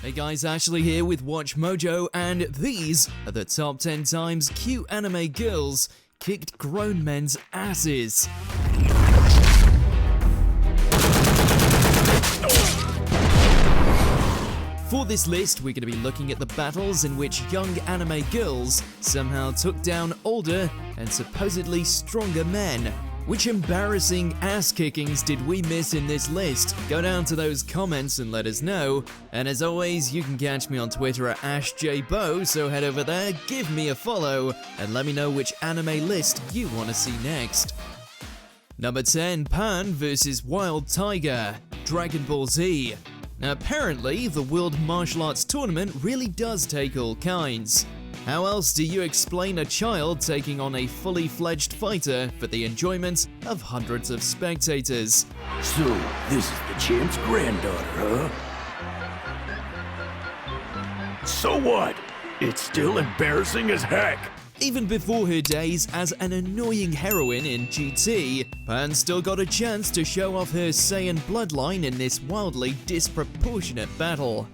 Hey guys, Ashley here with WatchMojo, and these are the top 10 times cute anime girls kicked grown men's asses. For this list, we're going to be looking at the battles in which young anime girls somehow took down older and supposedly stronger men. Which embarrassing ass-kickings did we miss in this list? Go down to those comments and let us know. And as always, you can catch me on Twitter at AshJBo, so head over there, give me a follow, and let me know which anime list you want to see next. Number 10, Pan vs Wild Tiger, Dragon Ball Z. Now, apparently, the World Martial Arts Tournament really does take all kinds. How else do you explain a child taking on a fully fledged fighter for the enjoyment of hundreds of spectators? So, this is the champ's granddaughter, huh? So what? It's still embarrassing as heck. Even before her days as an annoying heroine in GT, Pan still got a chance to show off her Saiyan bloodline in this wildly disproportionate battle.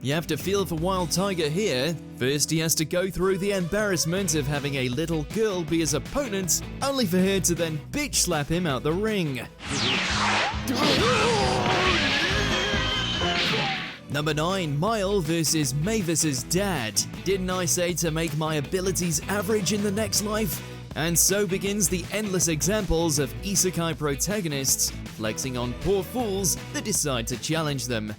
You have to feel for Wild Tiger here. First, he has to go through the embarrassment of having a little girl be his opponent, only for her to then bitch slap him out the ring. Number 9, Mile vs Mavis's dad. Didn't I say to make my abilities average in the next life? And so begins the endless examples of isekai protagonists flexing on poor fools that decide to challenge them.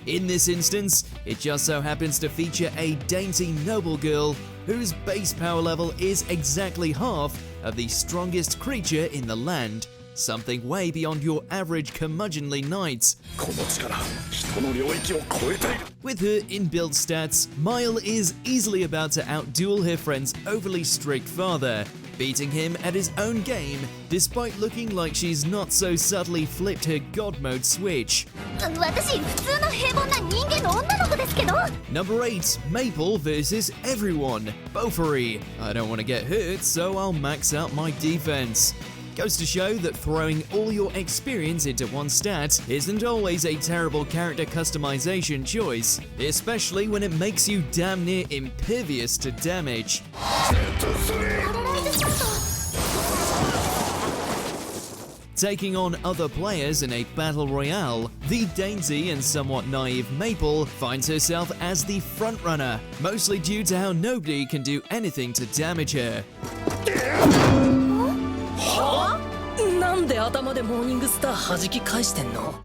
In this instance, it just so happens to feature a dainty noble girl whose base power level is exactly half of the strongest creature in the land. Something way beyond your average curmudgeonly knight. With her inbuilt stats, Mile is easily about to outduel her friend's overly strict father, beating him at his own game, despite looking like she's not so subtly flipped her god mode switch. Number 8, Maple vs everyone, Bofuri. I don't want to get hurt, so I'll max out my defense. Goes to show that throwing all your experience into one stat isn't always a terrible character customization choice, especially when it makes you damn near impervious to damage. Taking on other players in a battle royale, the dainty and somewhat naive Maple finds herself as the frontrunner, mostly due to how nobody can do anything to damage her.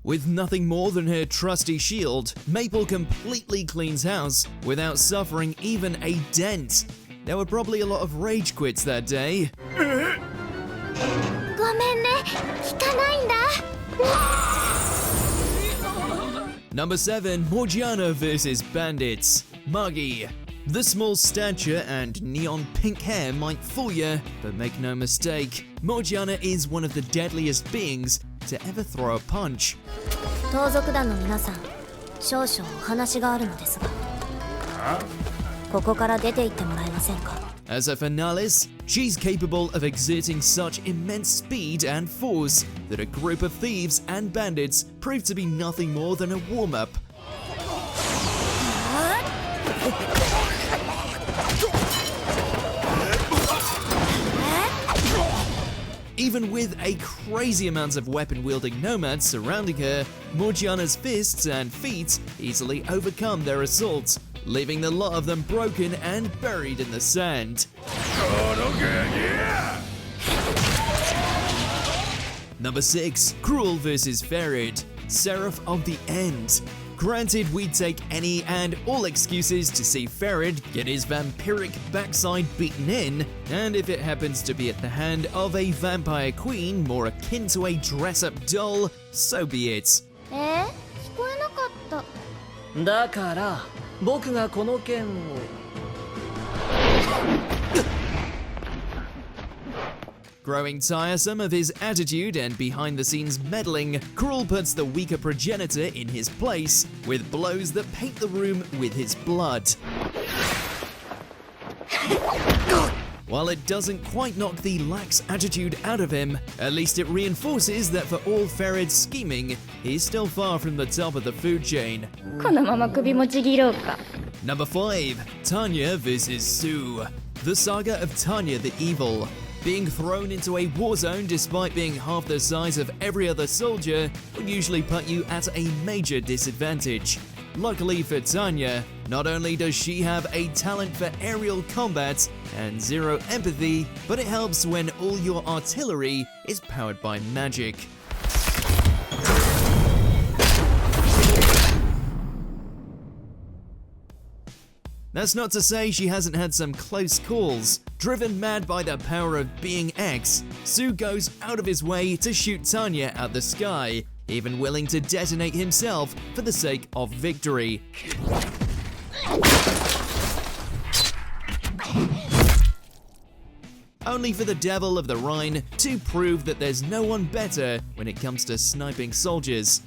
With nothing more than her trusty shield, Maple completely cleans house without suffering even a dent. There were probably a lot of rage quits that day. Number 7, Morgiana vs Bandits, Magi. The small stature and neon pink hair might fool you, but make no mistake, Morgiana is one of the deadliest beings to ever throw a punch. As a finalis, she's capable of exerting such immense speed and force that a group of thieves and bandits prove to be nothing more than a warm-up. Even with a crazy amount of weapon-wielding nomads surrounding her, Morgiana's fists and feet easily overcome their assaults, leaving the lot of them broken and buried in the sand. Number 6, Cruel vs Ferid, Seraph of the End. Granted, we'd take any and all excuses to see Ferid get his vampiric backside beaten in, and if it happens to be at the hand of a vampire queen more akin to a dress-up doll, so be it. Growing tiresome of his attitude and behind-the-scenes meddling, Ghoul puts the weaker progenitor in his place with blows that paint the room with his blood. While it doesn't quite knock the lax attitude out of him, at least it reinforces that for all Ferid's scheming, he's still far from the top of the food chain. Number 5. Tanya vs. Sue. The saga of Tanya the Evil. Being thrown into a war zone despite being half the size of every other soldier will usually put you at a major disadvantage. Luckily for Tanya, not only does she have a talent for aerial combat and zero empathy, but it helps when all your artillery is powered by magic. That's not to say she hasn't had some close calls. Driven mad by the power of being X, Sue goes out of his way to shoot Tanya out the sky, even willing to detonate himself for the sake of victory. Only for the Devil of the Rhine to prove that there's no one better when it comes to sniping soldiers.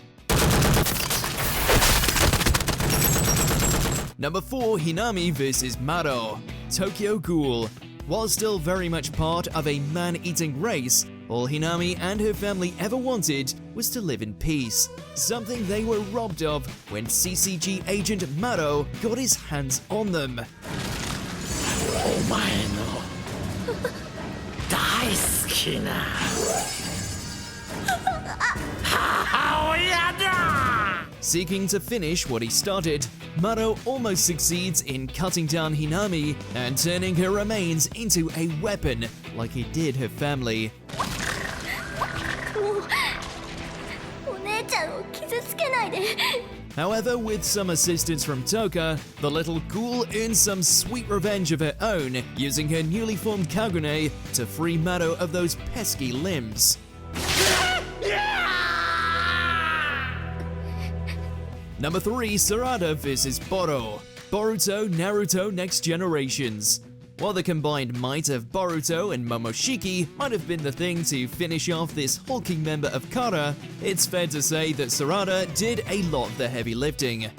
Number 4. Hinami vs. Maro. Tokyo Ghoul. While still very much part of a man-eating race, all Hinami and her family ever wanted was to live in peace, something they were robbed of when CCG agent Maro got his hands on them. Seeking to finish what he started, Maro almost succeeds in cutting down Hinami and turning her remains into a weapon like he did her family. However, with some assistance from Toka, the little ghoul earns some sweet revenge of her own, using her newly formed Kagune to free Maro of those pesky limbs. Number 3. Sarada vs. Boro. Boruto Naruto Next Generations. While the combined might of Boruto and Momoshiki might have been the thing to finish off this hulking member of Kara, it's fair to say that Sarada did a lot of the heavy lifting.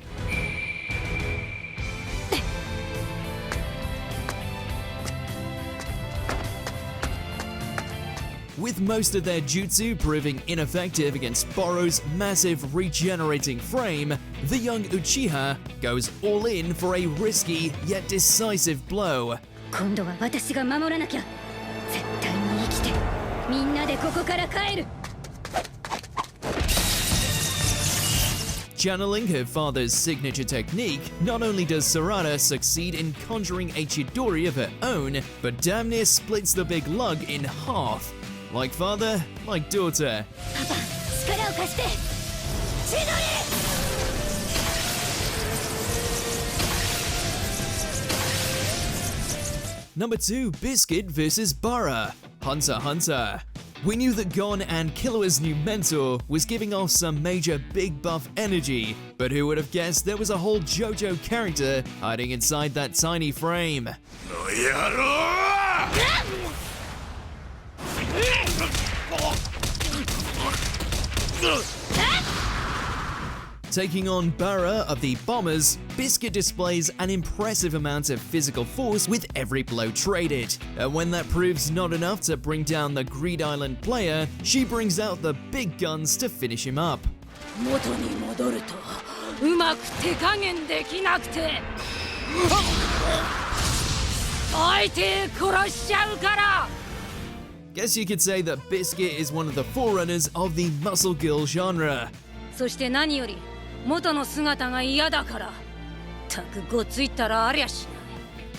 With most of their jutsu proving ineffective against Boro's massive regenerating frame, the young Uchiha goes all in for a risky yet decisive blow. Channeling her father's signature technique, not only does Sarada succeed in conjuring a Chidori of her own, but damn near splits the big lug in half. Like father, like daughter. Number 2. Biscuit vs. Bara. Hunter x Hunter. We knew that Gon and Killua's new mentor was giving off some major big buff energy, but who would have guessed there was a whole JoJo character hiding inside that tiny frame? Taking on Bara of the Bombers, Biscuit displays an impressive amount of physical force with every blow traded. And when that proves not enough to bring down the Greed Island player, she brings out the big guns to finish him up. Guess you could say that Biscuit is one of the forerunners of the muscle girl genre.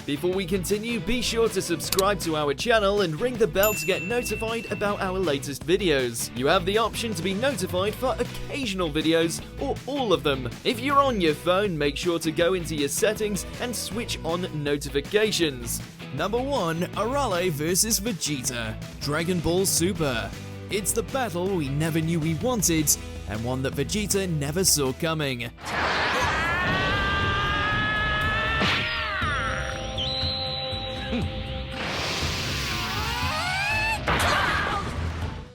Before we continue, be sure to subscribe to our channel and ring the bell to get notified about our latest videos. You have the option to be notified for occasional videos or all of them. If you're on your phone, make sure to go into your settings and switch on notifications. Number 1. Arale vs. Vegeta. Dragon Ball Super. It's the battle we never knew we wanted, and one that Vegeta never saw coming.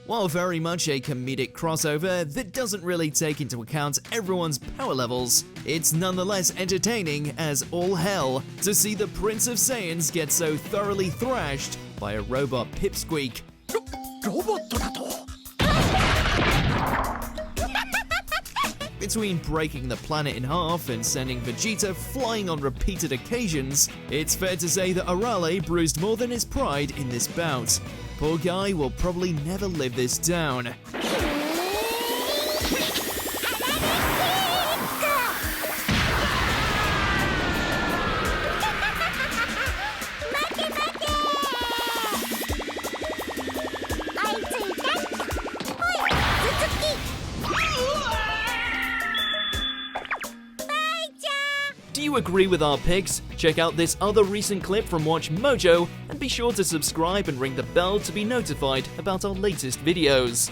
While very much a comedic crossover that doesn't really take into account everyone's power levels, it's nonetheless entertaining as all hell to see the Prince of Saiyans get so thoroughly thrashed by a robot pipsqueak. ロボットだと Between breaking the planet in half and sending Vegeta flying on repeated occasions, it's fair to say that Arale bruised more than his pride in this bout. Poor guy will probably never live this down. Do you agree with our picks? Check out this other recent clip from WatchMojo and be sure to subscribe and ring the bell to be notified about our latest videos.